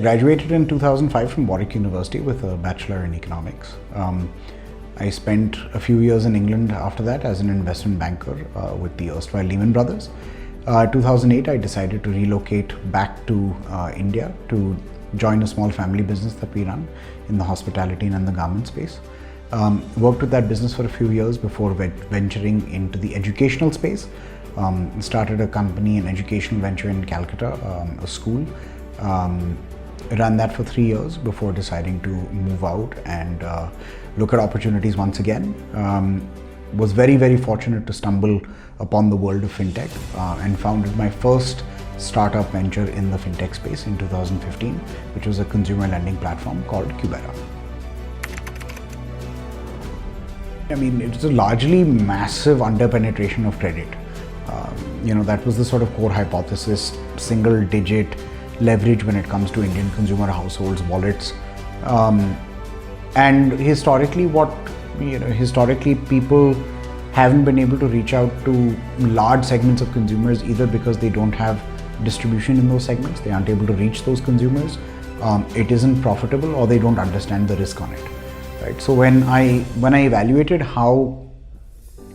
graduated in 2005 from Warwick University with a bachelor in economics. I spent a few years in England after that as an investment banker with the erstwhile Lehman Brothers. 2008, I decided to relocate back to India to join a small family business that we run in the hospitality and the garment space. Worked with that business for a few years before venturing into the educational space. Started a company, an educational venture in Calcutta, a school. Ran that for 3 years before deciding to move out and look at opportunities once again. Was very, very fortunate to stumble upon the world of fintech and founded my first startup venture in the fintech space in 2015, which was a consumer lending platform called Qbera. I mean, it's a largely massive underpenetration of credit. That was the sort of core hypothesis, single digit leverage when it comes to Indian consumer households, wallets. And historically, historically people haven't been able to reach out to large segments of consumers either because they don't have distribution in those segments, they aren't able to reach those consumers, it isn't profitable, or they don't understand the risk on it. Right? So when I evaluated how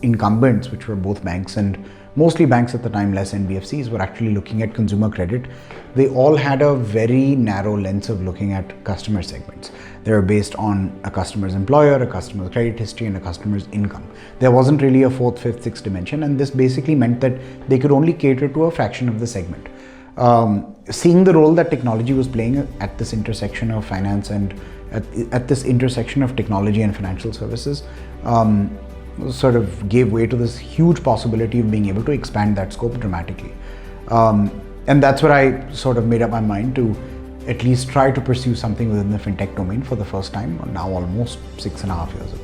incumbents, which were both banks and mostly banks at the time, less NBFCs, were actually looking at consumer credit, they all had a very narrow lens of looking at customer segments. They were based on a customer's employer, a customer's credit history, and a customer's income. There wasn't really a fourth, fifth, sixth dimension, and this basically meant that they could only cater to a fraction of the segment. Seeing the role that technology was playing at this intersection of finance and at this intersection of technology and financial services, sort of gave way to this huge possibility of being able to expand that scope dramatically. And that's where I sort of made up my mind to at least try to pursue something within the fintech domain for the first time, now almost 6.5 years ago.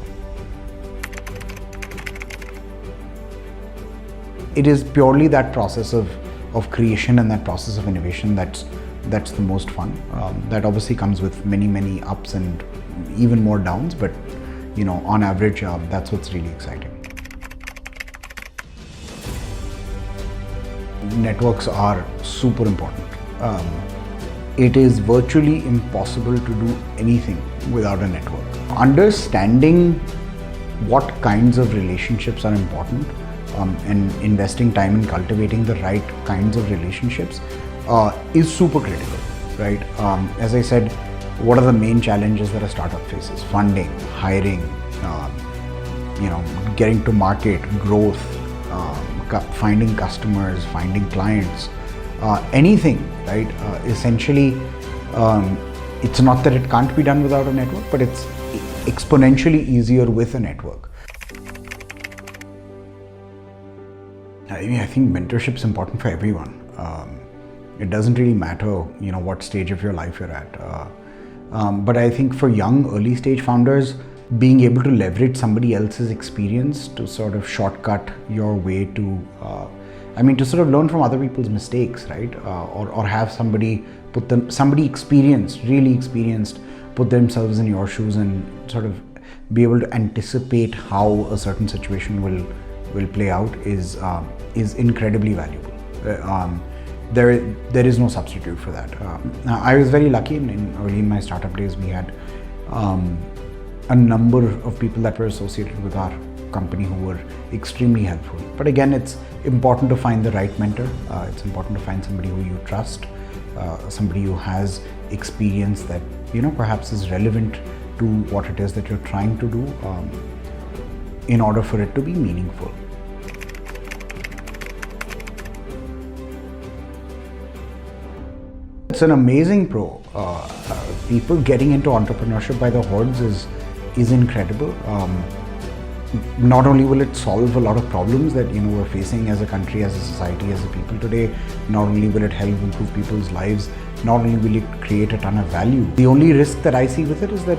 It is purely that process of creation and that process of innovation that's the most fun. That obviously comes with many ups and even more downs, but on average, that's what's really exciting. Networks are super important. It is virtually impossible to do anything without a network. Understanding what kinds of relationships are important and investing time in cultivating the right kinds of relationships is super critical, right? As I said, what are the main challenges that a startup faces? Funding, hiring, getting to market, growth, finding customers, finding clients, anything, right? Essentially, it's not that it can't be done without a network, but it's exponentially easier with a network. I think mentorship is important for everyone. It doesn't really matter, what stage of your life you're at. But I think for young, early stage founders, being able to leverage somebody else's experience to sort of shortcut your way to, to sort of learn from other people's mistakes, right? Or have somebody really experienced, put themselves in your shoes and sort of be able to anticipate how a certain situation will play out is incredibly valuable. There is no substitute for that. I was very lucky early in my startup days. We had a number of people that were associated with our company who were extremely helpful. But again, it's important to find the right mentor. It's important to find somebody who you trust, somebody who has experience that perhaps is relevant to what it is that you're trying to do in order for it to be meaningful. It's an amazing pro. People getting into entrepreneurship by the hordes is incredible. Not only will it solve a lot of problems that we're facing as a country, as a society, as a people today, not only will it help improve people's lives, not only will it create a ton of value. The only risk that I see with it is that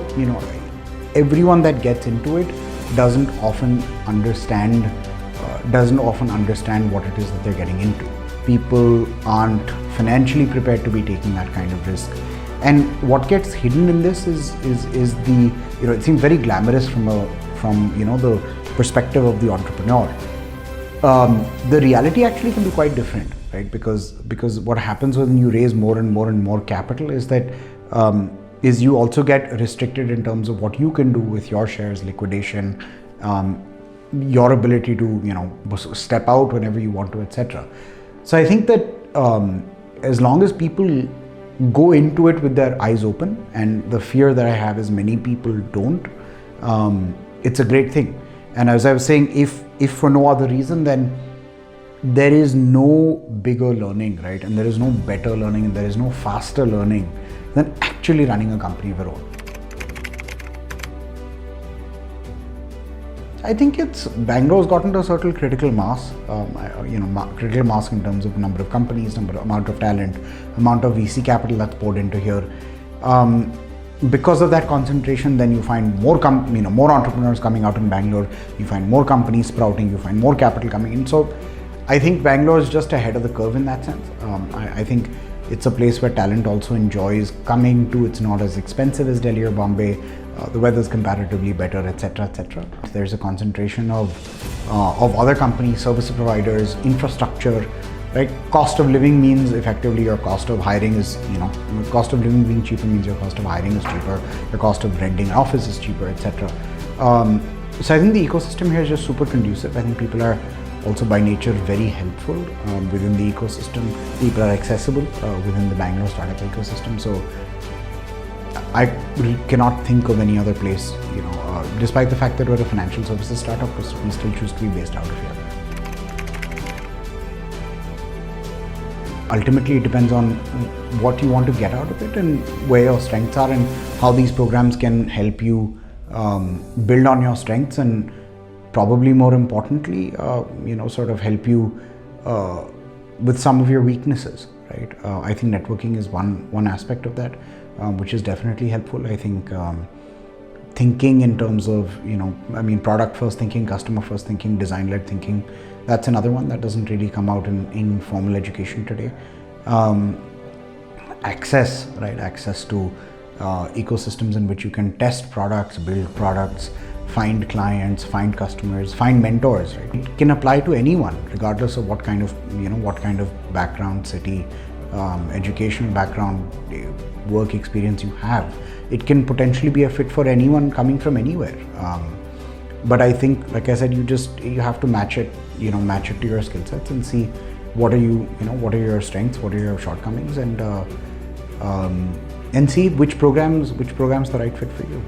everyone that gets into it doesn't often understand what it is that they're getting into. People aren't financially prepared to be taking that kind of risk. And what gets hidden in this is the, it seems very glamorous from the perspective of the entrepreneur. The reality actually can be quite different, right? Because what happens when you raise more and more capital is that is you also get restricted in terms of what you can do with your shares, liquidation, your ability to step out whenever you want to, etc. So I think that as long as people go into it with their eyes open, and the fear that I have is many people don't, it's a great thing. And as I was saying, if for no other reason, then there is no bigger learning, right? And there is no better learning, and there is no faster learning than actually running a company of your own. I think Bangalore's gotten to a certain critical mass, critical mass in terms of number of companies, amount of talent, amount of VC capital that's poured into here. Because of that concentration, then you find more entrepreneurs coming out in Bangalore. You find more companies sprouting. You find more capital coming in. So, I think Bangalore is just ahead of the curve in that sense. I think it's a place where talent also enjoys coming to. It's not as expensive as Delhi or Bombay. The weather's comparatively better, etc., etc. There's a concentration of other companies, service providers, infrastructure. Right? Cost of living means effectively your cost of hiring is, cost of living being cheaper means your cost of hiring is cheaper. Your cost of renting an office is cheaper, etc. So I think the ecosystem here is just super conducive. I think people are also by nature very helpful within the ecosystem. People are accessible within the Bangalore startup ecosystem. So I cannot think of any other place, despite the fact that we're a financial services startup, we still choose to be based out of here. Ultimately, it depends on what you want to get out of it and where your strengths are, and how these programs can help you build on your strengths, and probably more importantly, sort of help you with some of your weaknesses, right? I think networking is one aspect of that, which is definitely helpful. I think thinking in terms of, product first thinking, customer first thinking, design-led thinking, that's another one that doesn't really come out in formal education today. Access to ecosystems in which you can test products, build products, find clients, find customers, find mentors, right? It can apply to anyone, regardless of what kind of background, city, educational background, work experience you have. It can potentially be a fit for anyone coming from anywhere. But I think, like I said, you have to match it to your skill sets and see what are your strengths, what are your shortcomings, and see which program's the right fit for you.